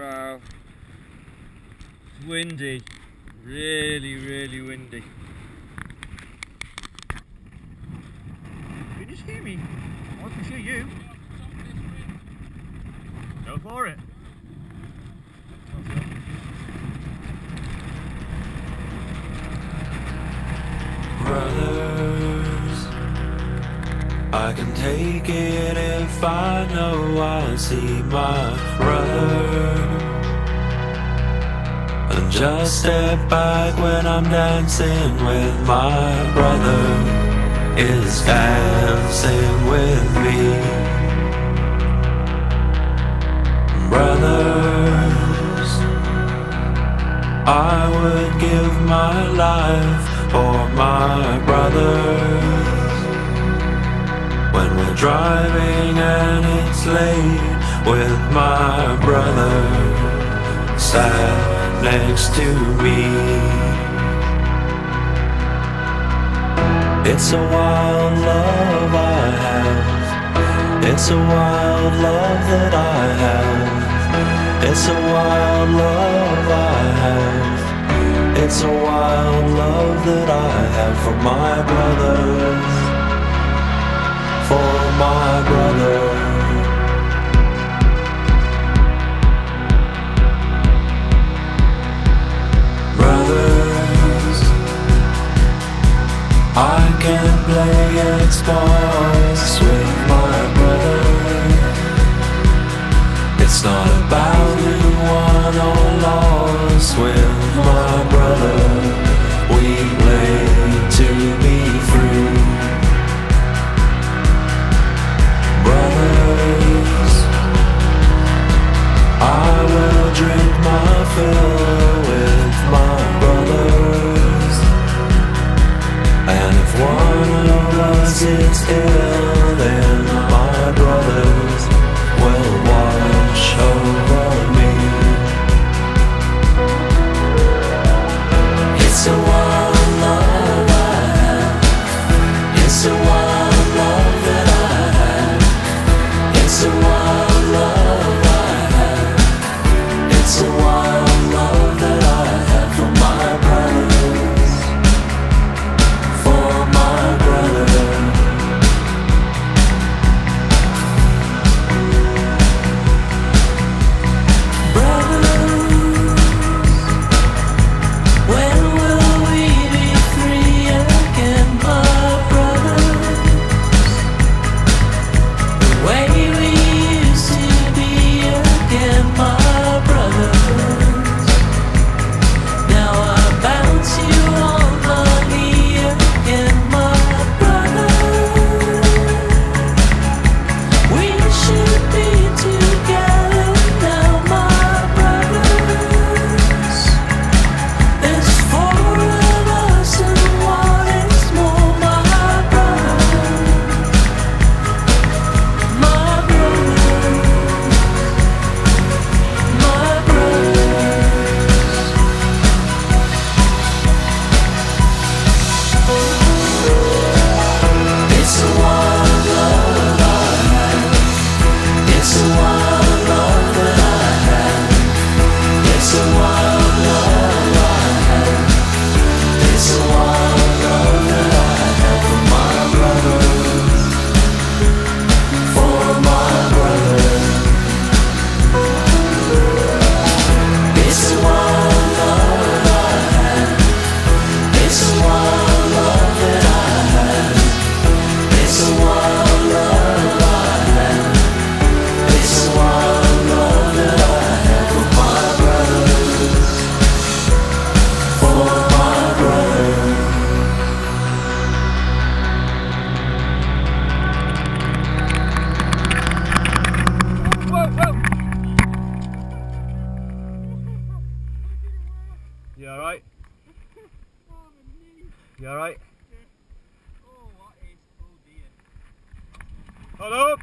Wow. It's windy. Really, really windy. Can you see me? I can see you. Go for it. Brothers, I can take it if I know I'll see my brother, and just step back when I'm dancing with my brother is dancing with me. Brothers, I would give my life for my brothers. When we're driving and it's late with my brother sat next to me. It's a wild love I have. It's a wild love that I have. It's a wild love I have. It's a wild love that I have for my brothers, for my brother. Brothers, I can play Xbox with my brother. It's not about who won or lost with my brother. We play to be free. Brothers, I will drink my fill with my brothers, and if one of us is ill, then my brothers will wash over me. It's a wild love I have. It's a wild love that I have. It's a wild love I have. It's a wild love that I have for my brothers, for my brothers. You alright? You alright? Oh, what is, oh dear. Hold up!